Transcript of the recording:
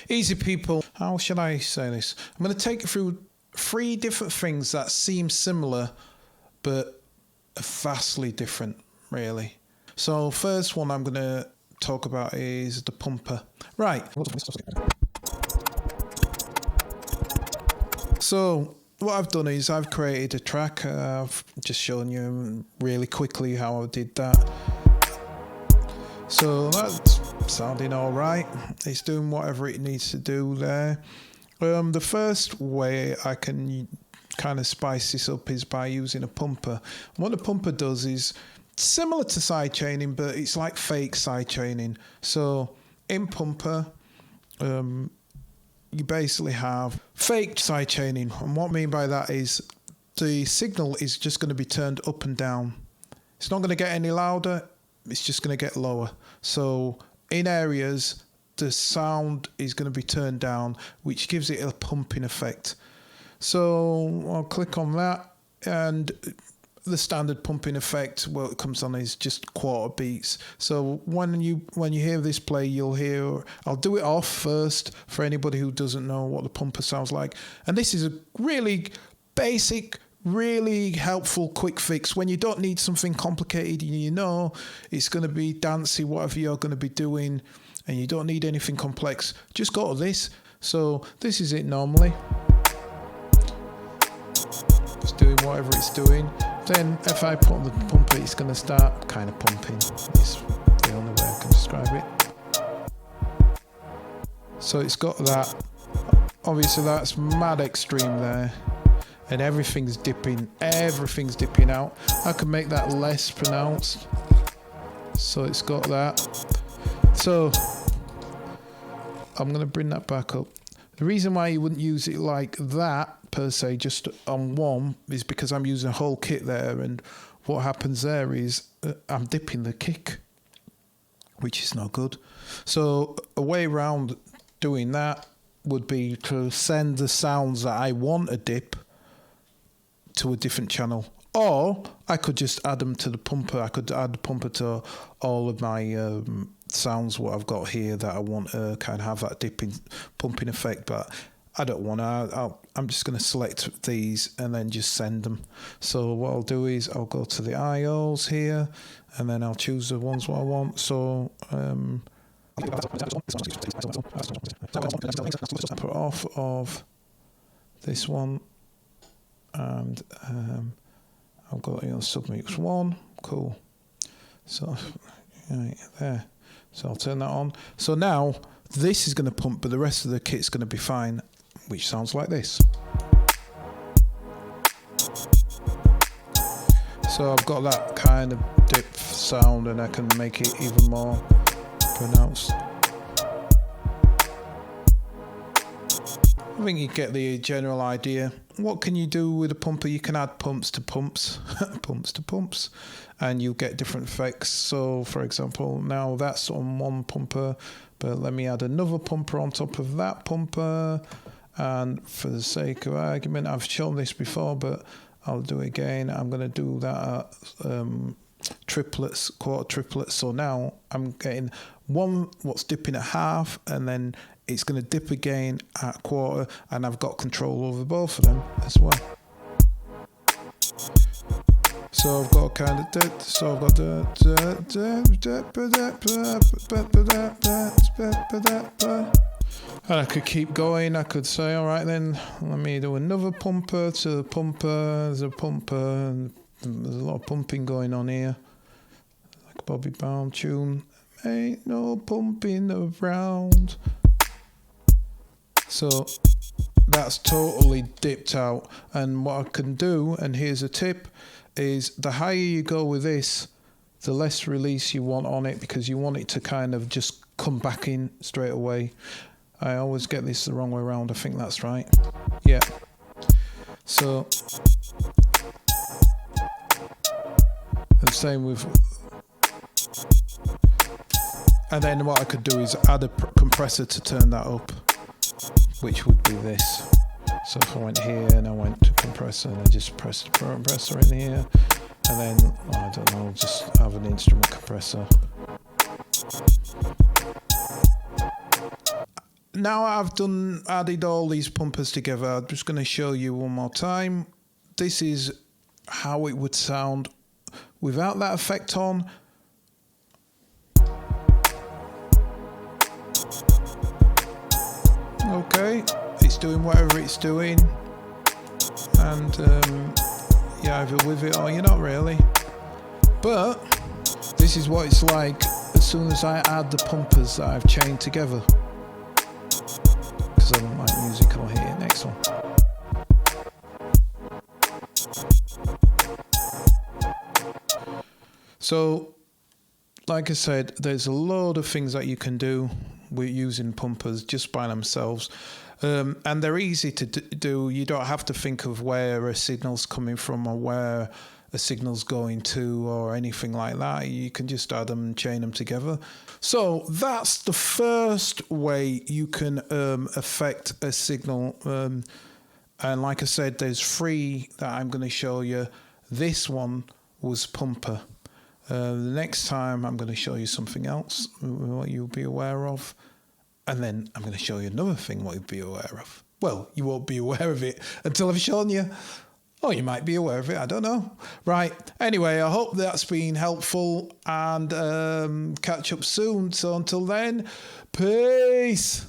Easy people, how should I say this? I'm going to take you through 3 different things that seem similar but are vastly different, really. So first one I'm going to talk about is the pumper. Right. So what I've done is I've created a track. I've just shown you really quickly how I did that. So that's sounding all right. It's doing whatever it needs to do there. The first way I can kind of spice this up is by using a pumper. What a pumper does is similar to sidechaining, but it's like fake sidechaining. So in pumper, you basically have fake sidechaining. And what I mean by that is the signal is just going to be turned up and down. It's not going to get any louder. It's just going to get lower. So in areas, the sound is going to be turned down, which gives it a pumping effect. So I'll click on that, and the standard pumping effect, what it comes on is just quarter beats. So when you hear this play, you'll hear, I'll do it off first for anybody who doesn't know what the pumper sounds like. And this is a really basic, really helpful quick fix when you don't need something complicated. You know it's going to be dancey, whatever you're going to be doing, and you don't need anything complex. Just go to this. So this is it normally. It's doing whatever it's doing. Then if I put on the pumper, it's going to start kind of pumping. It's the only way I can describe it. So it's got that. Obviously that's mad extreme there. And everything's dipping out. I can make that less pronounced. So it's got that. So I'm going to bring that back up. The reason why you wouldn't use it like that per se, just on one, is because I'm using a whole kit there, and what happens there is I'm dipping the kick, which is not good. So a way around doing that would be to send the sounds that I want to dip to a different channel, or I could just add them to the pumper. I could add the pumper to all of my sounds what I've got here that I want to kind of have that dipping pumping effect, but I don't want to. I'm just going to select these and then just send them. So what I'll do is I'll go to the IOs here, and then I'll choose the ones what I want. So put off of this one, and I'll go to submix 1. Cool. So right there. So I'll turn that on. So now this is going to pump, but the rest of the kit's going to be fine, which sounds like this. So I've got that kind of dip sound, and I can make it even more pronounced. I think you get the general idea. What can you do with a pumper? You can add pumps to pumps, pumps to pumps, and you'll get different effects. So, for example, now that's on one pumper, but let me add another pumper on top of that pumper. And for the sake of argument, I've shown this before, but I'll do it again. I'm going to do that at triplets, quarter triplets. So now I'm getting one what's dipping at half, and then it's going to dip again at quarter, and I've got control over both of them as well. So I've got kind of so I've got and I could keep going. I could say, all right, then let me do another pumper to the pumper. There's a pumper, and there's a lot of pumping going on here, like a Bobby Brown tune. Ain't no pumping around. So that's totally dipped out. And what I can do, and here's a tip, is the higher you go with this, the less release you want on it, because you want it to kind of just come back in straight away. I always get this the wrong way around. I think that's right. Yeah. So the same with, and then what I could do is add a compressor to turn that up, which would be this. So if I went here and I went to compressor, and I just pressed the compressor in here, and then I don't know, just have an instrument compressor. now I've added all these pumpers together, I'm just going to show you one more time. This is how it would sound without that effect on. Okay, it's doing whatever it's doing, and you're either with it or you're not really. But this is what it's like as soon as I add the pumpers that I've chained together. Because I don't like music, I'll hear it. Next one. So, like I said, there's a load of things that you can do with using pumpers just by themselves. And they're easy to do. You don't have to think of where a signal's coming from or where a signal's going to or anything like that. You can just add them and chain them together. So that's the first way you can affect a signal. And like I said, there's 3 that I'm going to show you. This one was pumper. The next time I'm going to show you something else, what you'll be aware of. And then I'm going to show you another thing what you'll be aware of. Well, you won't be aware of it until I've shown you. Or you might be aware of it, I don't know. Right, anyway, I hope that's been helpful, and catch up soon. So until then, peace.